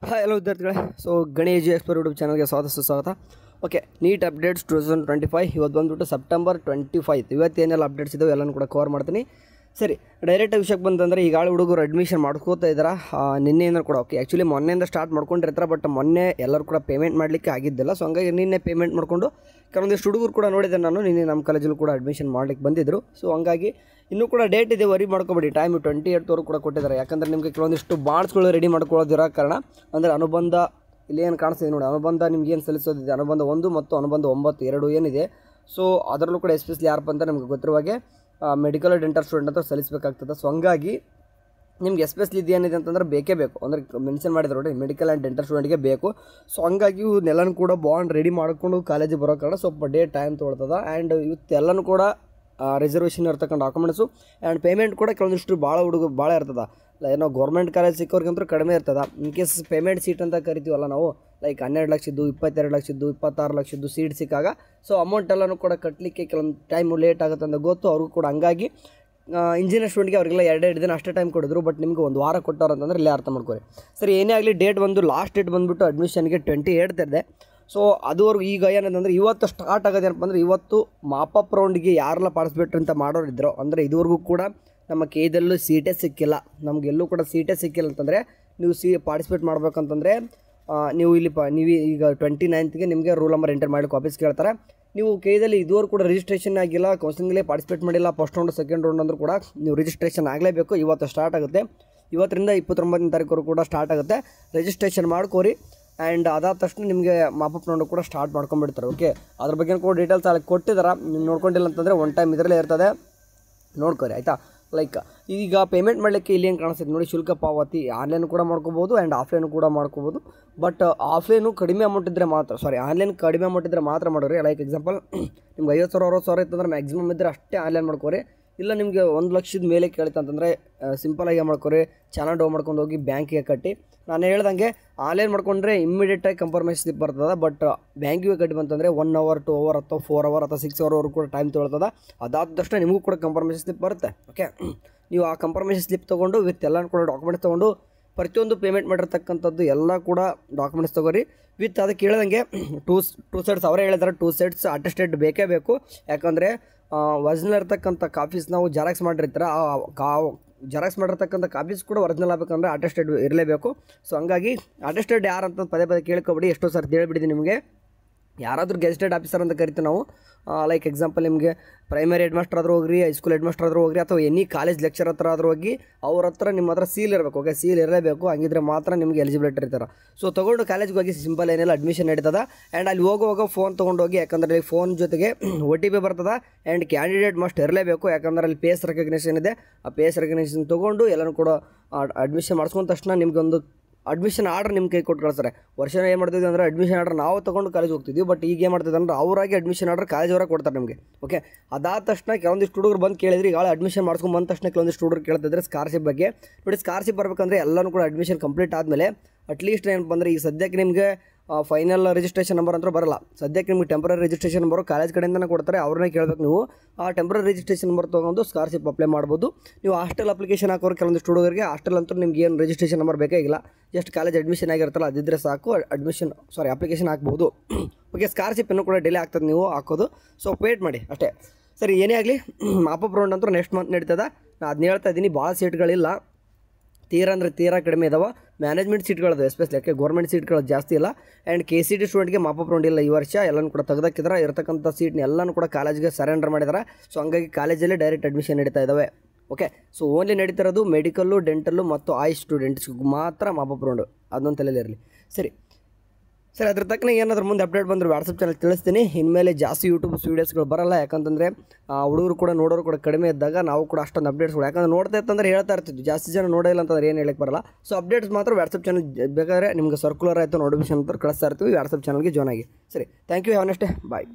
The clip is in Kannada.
ಹಾಯ್ ಹಲೋ ವಿದ್ಯಾರ್ಥಿಗಳೇ. ಸೊ ಗಣೇಶ್ ಎಕ್ಸ್ಪರ್ ಯೂಟ್ಯೂಬ್ ಚಾನಲ್ಗೆ ಸ್ವಾಗತ. ಓಕೆ, ನೀಟ್ ಅಪ್ಡೇಟ್ಸ್ 2025 ಇವತ್ತು ಬಂದುಬಿಟ್ಟು ಸೆಪ್ಟೆಂಬರ್ 25. ಇವತ್ತೇನೆಲ್ಲ ಅಪ್ಡೇಟ್ಸ್ ಇದ್ದಾವೆ ಎಲ್ಲನೂ ಕೂಡ ಕವರ್ ಮಾಡ್ತೀನಿ. ಸರಿ, ಡೈರೆಕ್ಟಾಗಿ ವಿಷಯಕ್ಕೆ ಬಂತಂದರೆ ಈಗಾಗಲೇ ಹುಡುಗರು ಅಡ್ಮಿಷನ್ ಮಾಡ್ಕೋತಾ ಇದ್ದಾರೆ. ನಿನ್ನೆಯಿಂದ ಕೂಡ ಓಕೆ, ಆ್ಯಕ್ಚುಲಿ ಮೊನ್ನೆಯಿಂದ ಸ್ಟಾರ್ಟ್ ಮಾಡ್ಕೊಂಡಿರ್ತಾರೆ, ಬಟ್ ಮೊನ್ನೆ ಎಲ್ಲರೂ ಕೂಡ ಪೇಮೆಂಟ್ ಮಾಡಲಿಕ್ಕೆ ಆಗಿದ್ದಿಲ್ಲ. ಸೊ ಹಂಗಾಗಿ ನಿನ್ನೆ ಪೇಮೆಂಟ್ ಮಾಡಿಕೊಂಡು ಕೆಲವೊಂದಿಷ್ಟು ಹುಡುಗರು ಕೂಡ ನೋಡಿದೆ ನಾನು. ನಿನ್ನೆ ನಮ್ಮ ಕಾಲೇಜಲ್ಲೂ ಕೂಡ ಅಡ್ಮಿಷನ್ ಮಾಡ್ಲಿಕ್ಕೆ ಬಂದಿದ್ದರು. ಸೊ ಹಂಗಾಗಿ ಇನ್ನೂ ಕೂಡ ಡೇಟ್ ಇದೆ, ವರಿ ಮಾಡ್ಕೊಬೇಡಿ. ಟೈಮ್ 28 ಕೂಡ ಕೊಟ್ಟಿದ್ದಾರೆ. ಯಾಕಂದರೆ ನಿಮಗೆ ಕೆಲವೊಂದಿಷ್ಟು ಬಾಂಡ್ಸ್ಗಳು ರೆಡಿ ಮಾಡ್ಕೊಳ್ಳೋದಿರೋ ಕಾರಣ, ಅಂದರೆ ಅನುಬಂಧ ಇಲ್ಲಿ ಏನು ಕಾಣಿಸ್ತಿದೆ ನೋಡಿ, ಅನುಬಂಧ ನಿಮ್ಗೆ ಏನು ಸಲ್ಲಿಸೋದಿದೆ, ಅನುಬಂಧ 1 ಮತ್ತು ಅನುಬಂಧ 9 ಎರಡು ಏನಿದೆ. ಸೊ ಅದರಲ್ಲೂ ಕೂಡ ಎಸ್ಪೆಷಲಿ ಯಾರಪ್ಪ ಅಂತ ನಿಮ್ಗೆ ಗೊತ್ತಿರುವಾಗೆ ಮೆಡಿಕಲ್ ಡೆಂಟಲ್ ಸ್ಟೂಡೆಂಟ್ ಅಂತ ಸಲ್ಲಿಸಬೇಕಾಗ್ತದೆ. ಸೊ ಹಂಗಾಗಿ ನಿಮ್ಗೆ ಎಸ್ಪೆಷಲಿ ಇದು ಏನಿದೆ ಅಂತಂದ್ರೆ ಬೇಕೇ ಬೇಕು, ಅಂದರೆ ಮೆನ್ಷನ್ ಮಾಡಿದ್ರು ನೋಡಿ, ಮೆಡಿಕಲ್ ಆ್ಯಂಡ್ ಡೆಂಟಲ್ ಸ್ಟೂಡೆಂಟ್ಗೆ ಬೇಕು. ಸೊ ಹಂಗಾಗಿ ಇವನ್ನೆಲ್ಲನೂ ಕೂಡ ಬಾಂಡ್ ರೆಡಿ ಮಾಡಿಕೊಂಡು ಕಾಲೇಜಿಗೆ ಬರೋ ಕಾರಣ ಸ್ವಲ್ಪ ಟೈಮ್ ತೊಗೊಳ್ತದೆ. ಆ್ಯಂಡ್ ಇವತ್ತೆಲ್ಲನೂ ಕೂಡ ರಿಸರ್ವೇಷನ್ ಇರ್ತಕ್ಕಂಥ ಡಾಕ್ಯುಮೆಂಟ್ಸು ಆ್ಯಂಡ್ ಪೇಮೆಂಟ್ ಕೂಡ ಕೆಲವೊಂದಿಷ್ಟು ಭಾಳ ಇರ್ತದೆ. ಏನೋ ಗೌರ್ಮೆಂಟ್ ಕಾಲೇಜ್ ಸಿಕ್ಕೋರ್ಗಂತೂ ಕಡಿಮೆ ಇರ್ತದೆ. ಇನ್ ಕೇಸ್ ಪೇಮೆಂಟ್ ಸೀಟ್ ಅಂತ ಕರಿತೀವಲ್ಲ ನಾವು, ಲೈಕ್ 12 ಲಕ್ಷದ್ದು, 22 ಲಕ್ಷದ್ದು, 26 ಲಕ್ಷದ್ದು ಸೀಟ್ ಸಿಕ್ಕಾಗ ಸೊ ಅಮೌಂಟ್ ಎಲ್ಲನೂ ಕೂಡ ಕಟ್ಟಲಿಕ್ಕೆ ಕೆಲವೊಂದು ಟೈಮು ಲೇಟ್ ಆಗುತ್ತೆ ಅಂತ ಗೊತ್ತು ಅವ್ರಿಗೂ ಕೂಡ. ಹಂಗಾಗಿ ಇಂಜಿನಿಯರ್ ಸ್ಟೂಡೆಂಟ್ಗೆ ಅವರಿಗೆಲ್ಲ 2 ದಿನ ಅಷ್ಟೇ ಟೈಮ್ ಕೊಡಿದ್ರು, ಬಟ್ ನಿಮಗೆ 1 ವಾರ ಕೊಟ್ಟವ್ರು ಅಂತಂದರೆ ಇಲ್ಲೇ ಅರ್ಥ ಮಾಡ್ಕೊಳ್ಳಿ. ಸರಿ, ಏನೇ ಆಗಲಿ ಲಾಸ್ಟ್ ಡೇಟ್ ಬಂದುಬಿಟ್ಟು ಅಡ್ಮಿಷನ್ಗೆ 28 ಇದೆ. ಸೊ ಅದುವರೆಗೂ ಈಗ ಏನಂತಂದರೆ ಇವತ್ತು ಸ್ಟಾರ್ಟ್ ಆಗೋದೇನಪ್ಪ ಅಂದರೆ, ಇವತ್ತು ಮಾಪಪ್ ರೌಂಡಿಗೆ ಯಾರೆಲ್ಲ ಪಾರ್ಟಿಸಿಪೇಟ್ ಅಂತ ಮಾಡೋರಿದ್ರು, ಅಂದರೆ ಇದುವರೆಗೂ ಕೂಡ ನಮ್ಮ ಕೇದಲ್ಲೂ ಸೀಟೇ ಸಿಕ್ಕಿಲ್ಲ, ನಮಗೆಲ್ಲೂ ಕೂಡ ಸೀಟೇ ಸಿಕ್ಕಿಲ್ಲ ಅಂತಂದರೆ ನೀವು ಪಾರ್ಟಿಸಿಪೇಟ್ ಮಾಡ್ಬೇಕಂತಂದರೆ ನೀವು ನೀವು ಈಗ 29ಗೆ ನಿಮಗೆ ರೂಲ್ ನಂಬರ್ ಎಂಟರ್ ಮಾಡಿ ಆಫೀಸ್ ಕೇಳ್ತಾರೆ. ನೀವು ಕೇದಲ್ಲಿ ಇದುವರೆಗೂ ಕೂಡ ರಿಜಿಸ್ಟ್ರೇಷನ್ ಆಗಿಲ್ಲ, ಕೌನ್ಸಿಲಿಂಗಲ್ಲೇ ಪಾರ್ಟಿಸಿಪೇಟ್ ಮಾಡಿಲ್ಲ, ಫಸ್ಟ್ ರೌಂಡ್ ಸೆಕೆಂಡ್ ರೌಂಡ್ ಅಂದರೂ ಕೂಡ ನೀವು ರಿಜಿಸ್ಟ್ರೇಷನ್ ಆಗಲೇಬೇಕು. ಇವತ್ತು ಸ್ಟಾರ್ಟ್ ಆಗುತ್ತೆ, ಇವತ್ತರಿಂದ 29ನೇ ತಾರೀಕು ಕೂಡ ಸ್ಟಾರ್ಟ್ ಆಗುತ್ತೆ. ರಿಜಿಸ್ಟ್ರೇಷನ್ ಮಾಡ್ಕೋರಿ. ಆ್ಯಂಡ್ ಅದಾದ ತಕ್ಷಣ ನಿಮಗೆ ಮಾಪಪ್ ರೌಂಡು ಕೂಡ ಸ್ಟಾರ್ಟ್ ಮಾಡ್ಕೊಂಡ್ಬಿಡ್ತಾರೆ. ಓಕೆ, ಅದ್ರ ಬಗ್ಗೆ ಕೂಡ ಡೀಟೇಲ್ಸ್ ಅಲ್ಲಿ ಕೊಟ್ಟಿದ್ದಾರೆ. ನೀವು ನೋಡ್ಕೊಂಡಿಲ್ಲ ಅಂತಂದರೆ ಒನ್ ಟೈಮ್ ಇದರಲ್ಲೇ ಇರ್ತದೆ, ನೋಡ್ಕೊರಿ ಆಯಿತಾ. ಲೈಕ್ ಈಗ ಪೇಮೆಂಟ್ ಮಾಡಲಿಕ್ಕೆ ಇಲ್ಲಿ ಏನು ಕಾಣಿಸ್ತದೆ ನೋಡಿ, ಶುಲ್ಕ ಪಾವತಿ ಆನ್ಲೈನ್ ಕೂಡ ಮಾಡ್ಕೋಬೋದು ಆ್ಯಂಡ್ ಆಫ್ಲೈನು ಕೂಡ ಮಾಡ್ಕೋಬೋದು. ಬಟ್ ಆಫ್ಲೈನು ಕಡಿಮೆ ಅಮೌಂಟ್ ಇದ್ದರೆ ಮಾತ್ರ, ಆನ್ಲೈನ್ ಕಡಿಮೆ ಅಮೌಂಟ್ ಇದ್ದರೆ ಮಾತ್ರ ಮಾಡೋರಿ. ಲೈಕ್ ಎಕ್ಸಾಂಪಲ್ ನಿಮ್ಗೆ 50,000 60,000 ಇತ್ತಂದ್ರೆ ಮ್ಯಾಕ್ಸಿಮಮ್ ಇದ್ದರೆ ಅಷ್ಟೇ ಆನ್ಲೈನ್ ಮಾಡ್ಕೋರಿ. ಇಲ್ಲ ನಿಮಗೆ 1 ಲಕ್ಷದ ಮೇಲೆ ಕೇಳ್ತಂತಂದರೆ ಸಿಂಪಲಾಗಿ ಮಾಡ್ಕೊರಿ, ಚಾನಲ್ ಡೌನ್ ಮಾಡ್ಕೊಂಡು ಹೋಗಿ ಬ್ಯಾಂಕಿಗೆ ಕಟ್ಟಿ. ನಾನು ಹೇಳ್ದಂಗೆ ಆನ್ಲೈನ್ ಮಾಡ್ಕೊಂಡ್ರೆ ಇಮ್ಮಿಡಿಯೇಟಾಗಿ ಕಂಫರ್ಮೇಷನ್ ಸ್ಲಿಪ್ ಬರ್ತದೆ. ಬಟ್ ಬ್ಯಾಂಕಿಗೆ ಕಟ್ಟಿ ಬಂತಂದರೆ 1 ಅವರ್ 2 ಅವರ್ ಅಥವಾ 4 ಅವರ್ ಅಥವಾ 6 ಅವರ್ವರೆಗೂ ಕೂಡ ಟೈಮ್ ತೊಗೊಳ್ತದೆ. ಅದಾದ ತಕ್ಷಣ ನಿಮಗೂ ಕೂಡ ಕಂಫರ್ಮೇಷನ್ ಸ್ಲಿಪ್ ಬರುತ್ತೆ. ಓಕೆ, ನೀವು ಆ ಕಂಫರ್ಮೇಷನ್ ಸ್ಲಿಪ್ ತೊಗೊಂಡು ವಿತ್ ಎಲ್ಲ ಕೂಡ ಡಾಕ್ಯುಮೆಂಟ್ಸ್ ತೊಗೊಂಡು ಪ್ರತಿಯೊಂದು ಪೇಮೆಂಟ್ ಮಾಡಿರ್ತಕ್ಕಂಥದ್ದು ಎಲ್ಲ ಕೂಡ ಡಾಕ್ಯುಮೆಂಟ್ಸ್ ತೊಗೊರಿ. ವಿತ್ ಅದಕ್ಕೆ ಹೇಳ್ದಂಗೆ ಟೂ ಸೈಡ್ಸ್ ಅವರೇ ಹೇಳಿದ್ದಾರೆ, 2 ಸೈಡ್ಸ್ ಅಟೆಸ್ಟೆಡ್ ಬೇಕೇ ಬೇಕು. ಯಾಕಂದರೆ ಒರಿಜಿನಲ್ ಇರ್ತಕ್ಕಂಥ ಕಾಪೀಸ್ ನಾವು ಜೆರಾಕ್ಸ್ ಮಾಡಿರ್ತಾರೆ, ಜೆರಾಕ್ಸ್ ಮಾಡಿರ್ತಕ್ಕಂಥ ಕಾಪೀಸ್ ಕೂಡ ಒರಿಜಿನಲ್ ಆಗಬೇಕಂದ್ರೆ ಅಟೆಸ್ಟೆಡ್ ಇರಲೇಬೇಕು. ಸೊ ಹಂಗಾಗಿ ಅಟೆಸ್ಟೆಡ್ ಯಾರಂತ ಪದೇ ಕೇಳ್ಕೊಬೇಡಿ, ಎಷ್ಟೋ ಸರ್ತಿ ಹೇಳ್ಬಿಟ್ಟಿದ್ದೀನಿ ನಿಮಗೆ. ಯಾರಾದರೂ ಗೆಜೆಟೆಡ್ ಆಫೀಸರ್ ಅಂತ ಕರಿತೀವಿ ನಾವು. ಲೈಕ್ ಎಕ್ಸಾಂಪಲ್ ನಿಮಗೆ ಪ್ರೈಮರಿ ಹೆಡ್ ಮಾಸ್ಟರ್ ಆದರೂ ಹೋಗ್ರಿ, ಹೈಸ್ಕೂಲ್ ಹೆಡ್ ಮಾಸ್ಟರ್ ಆದರೂ ಹೋಗ್ರಿ, ಅಥವಾ ಎನಿ ಕಾಲೇಜ್ ಲೆಕ್ಚರ್ ಹತ್ರ ಆದರೂ ಹೋಗಿ ಅವ್ರ ಹತ್ರ ನಿಮ್ಮ ಹತ್ರ ಸೀಲ್ ಇರಬೇಕು. ಓಕೆ, ಸೀಲ್ ಇರಲೇಬೇಕು, ಹಂಗಿದ್ರೆ ಮಾತ್ರ ನಿಮಗೆ ಎಲಿಜಿಬಿಲಿಟಿ ಇರ್ತಾರೆ. ಸೊ ತೊಗೊಂಡು ಕಾಲೇಜ್ಗೆ ಹೋಗಿ ಸಿಂಪಲ್ ಏನೆಲ್ಲ ಅಡ್ಮಿಷನ್ ನಡೀತದೆ. ಆ್ಯಂಡ್ ಅಲ್ಲಿ ಹೋಗುವಾಗ ಫೋನ್ ತೊಗೊಂಡೋಗಿ, ಯಾಕಂದರೆ ಫೋನ್ ಜೊತೆಗೆ OTP ಬರ್ತದೆ. ಆ್ಯಂಡ್ ಕ್ಯಾಂಡಿಡೇಟ್ ಮಸ್ಟ್ ಇರಲೇಬೇಕು, ಯಾಕಂದರೆ ಅಲ್ಲಿ ಫೇಸ್ ರೆಕಗ್ನೇಷನ್ ಇದೆ. ಆ ಫೇಸ್ ರೆಕಗ್ನೇಷನ್ ತೊಗೊಂಡು ಎಲ್ಲನೂ ಕೂಡ ಅಡ್ಮಿಷನ್ ಮಾಡಿಸ್ಕೊಂಡ ತಕ್ಷಣ ನಿಮ್ಗೆ ಒಂದು ಅಡ್ಮಿಷನ್ ಆರ್ಡರ್ ನಿಮ್ಮ ಕೈ ಕೊಟ್ಟು ಕಳಿಸ್ತಾರೆ. ವರ್ಷ ಏನು ಮಾಡ್ತಿದ್ವಿ ಅಂದರೆ ಅಡ್ಮಿಷನ್ ಆರ್ಡರ್ ನಾವು ತೊಗೊಂಡು ಕಾಲೇಜ್ ಹೋಗ್ತಿದ್ವಿ, ಬಟ್ ಈಗ ಏನು ಮಾಡ್ತಿದ್ದೆ ಅಂದರೆ ಅವರಾಗಿ ಅಡ್ಮಿಷನ್ ಆರ್ಡರ್ ಕಾಲೇಜ್ ಅವರಾಗಿ ಕೊಡ್ತಾರೆ ನಿಮಗೆ. ಓಕೆ, ಅದಾದ ತಕ್ಷಣ ಕೆಲವೊಂದಿಷ್ಟು ಹುಡುಗರು ಬಂದು ಕೇಳಿದ್ರಿ, ಈಗ ಅಡ್ಮಿಷನ್ ಮಾಡ್ಸ್ಕೊಂಡು ಬಂದ ತಕ್ಷಣ ಕೆಲವೊಂದಿಷ್ಟು ಹುಡುಗರು ಕೇಳ್ತಿದ್ರೆ ಸ್ಕಾಲರ್ಶಿಪ್ ಬಗ್ಗೆ ನೋಡಿ. ಸ್ಕಾಲರ್ಶಿಪ್ ಬರಬೇಕಂದ್ರೆ ಎಲ್ಲನೂ ಕೂಡ ಅಡ್ಮಿಷನ್ ಕಂಪ್ಲೀಟ್ ಆದಮೇಲೆ ಅಟ್ಲೀಸ್ಟ್ ಏನಪ್ಪ ಅಂದರೆ, ಈಗ ಸದ್ಯಕ್ಕೆ ನಿಮಗೆ ಫೈನಲ್ ರಿಜಿಸ್ಟ್ರೇಷನ್ ನಂಬರ್ ಅಂತ ಬರಲ್ಲ. ಸದ್ಯಕ್ಕೆ ನಿಮಗೆ ಟೆಂಪ್ರರಿ ರಿಜಿಸ್ಟ್ರೇಷನ್ ನಂಬರು ಕಾಲೇಜ್ ಕಡೆಯಿಂದನೇ ಕೊಡ್ತಾರೆ, ಅವ್ರನ್ನೇ ಕೇಳಬೇಕು ನೀವು. ಆ ಟೆಂಪ್ರರಿ ರಿಜಿಸ್ಟ್ರೇಷನ್ ನಂಬರ್ ತೊಗೊಂಡು ಸ್ಕಾಲರ್ಶಿಪ್ ಅಪ್ಲೈ ಮಾಡ್ಬೋದು. ನೀವು ಹಾಸ್ಟೆಲ್ ಅಪ್ಲಿಕೇಶನ್ ಹಾಕೋರು ಕೆಲವೊಂದಿಷ್ಟು ಹುಡುಗರಿಗೆ ಹಾಸ್ಟೆಲ್ ಅಂತೂ ನಿಮ್ಗೆ ಏನು ರಿಜಿಸ್ಟ್ರೇಷನ್ ನಂಬರ್ ಬೇಕಾಗಿಲ್ಲ, ಜಸ್ಟ್ ಕಾಲೇಜ್ ಅಡ್ಮಿಷನ್ ಆಗಿರುತ್ತಲ್ಲ ಅದಿದ್ದರೆ ಸಾಕು, ಅಪ್ಲಿಕೇಶನ್ ಹಾಕ್ಬೋದು. ಓಕೆ, ಸ್ಕಾಲರ್ಶಿಪ್ ಇನ್ನೂ ಕೂಡ ಡಿಲೇ ಆಗ್ತದೆ ನೀವು ಹಾಕೋದು. ಸೊ ವೇಟ್ ಮಾಡಿ ಅಷ್ಟೇ. ಸರಿ, ಏನೇ ಆಗಲಿ ಮಾಪಪ್ ರೌಂಡ್ ಅಂತೂ ನೆಕ್ಸ್ಟ್ ಮಂತ್ ನಡೀತದೆ. ನಾನು ಅದನ್ನ ಹೇಳ್ತಾ ಇದ್ದೀನಿ, ಭಾಳ ಸೀಟ್ಗಳಿಲ್ಲ, ತೀರಾ ಕಡಿಮೆ ಇದಾವೆ. ಮ್ಯಾನೇಜ್ಮೆಂಟ್ ಸೀಟ್ಗಳದು ಎಸ್ಪೆಷಲಿ, ಯಾಕೆ ಗೌರ್ಮೆಂಟ್ ಸೀಟ್ಗಳು ಜಾಸ್ತಿ ಇಲ್ಲ. ಆ್ಯಂಡ್ KCT ಸ್ಟೂಡೆಂಟ್ಗೆ ಮಾಪಪ್ ರೌಂಡ್ ಇಲ್ಲ ಈ ವರ್ಷ. ಎಲ್ಲನೂ ಕೂಡ ತೆಗೆದಾಕಿದ್ರೆ ಇರತಕ್ಕಂಥ ಸೀಟ್ನ ಎಲ್ಲನೂ ಕೂಡ ಕಾಲೇಜ್ಗೆ ಸರೆಂಡರ್ ಮಾಡಿದ್ದಾರೆ. ಸೊ ಹಂಗಾಗಿ ಕಾಲೇಜಲ್ಲಿ ಡೈರೆಕ್ಟ್ ಅಡ್ಮಿಷನ್ ನಡೀತಾ ಇದ್ದಾವೆ. ಓಕೆ, ಸೊ ಓನ್ಲಿ ನಡೀತಿರೋದು ಮೆಡಿಕಲ್ಲು, ಡೆಂಟಲ್ಲು ಮತ್ತು ಆಯುಷ್ ಸ್ಟೂಡೆಂಟ್ಸ್ಗೆ ಮಾತ್ರ ಮಾಪಪ್ ರೌಂಡು, ಅದೊಂದು ತಲೆಯಲ್ಲಿರಲಿ. ಸರಿ, ಅದ್ರ ತಕ್ಕನ ಏನಾದರೂ ಮುಂದೆ ಅಪ್ಡೇಟ್ ಬಂದರೆ ವಾಟ್ಸಪ್ ಚಾನಲ್ ತಿಳಿಸ್ತೀನಿ. ಇನ್ಮೇಲೆ ಜಾಸ್ತಿ ಯೂಟ್ಯೂಬ್ ವೀಡಿಯೋಸ್ಗಳು ಬರಲ್ಲ, ಯಾಕಂತಂದರೆ ಹುಡುಗರು ಕೂಡ ನೋಡೋರು ಕೂಡ ಕಡಿಮೆ ಇದ್ದಾಗ ನಾವು ಕೂಡ ಅಷ್ಟೊಂದು ಅಪ್ಡೇಟ್ಸ್ಗಳು, ಯಾಕಂದರೆ ನೋಡ್ತಾ ಇತ್ತಂದ್ರೆ ಹೇಳ್ತಾ ಇರ್ತಿದ್ವಿ, ಜಾಸ್ತಿ ಜನ ನೋಡಿಲ್ಲ ಅಂತಂದ್ರೆ ಏನು ಹೇಳಕ್ಕೆ ಬರಲ್ಲ. ಸೊ ಅಪ್ಡೇಟ್ಸ್ ಮಾತ್ರ ವಾಟ್ಸಪ್ ಚಾನಲ್ ಬೇಕಾದರೆ ನಿಮ್ಗೆ ಸರ್ಕ್ಯುಲರ್ ಆಯಿತು ನೋಟಿಫಿಕೇಶನ್ ಅಂತ ಕಳಿಸ್ತಾ ಇರ್ತೀವಿ. ವಾಟ್ಸಪ್ ಚಾನಲ್ಗೆ ಜಾಯ್ನ್ ಆಗಿ. ಸರಿ, thank you, have a nice day, bye.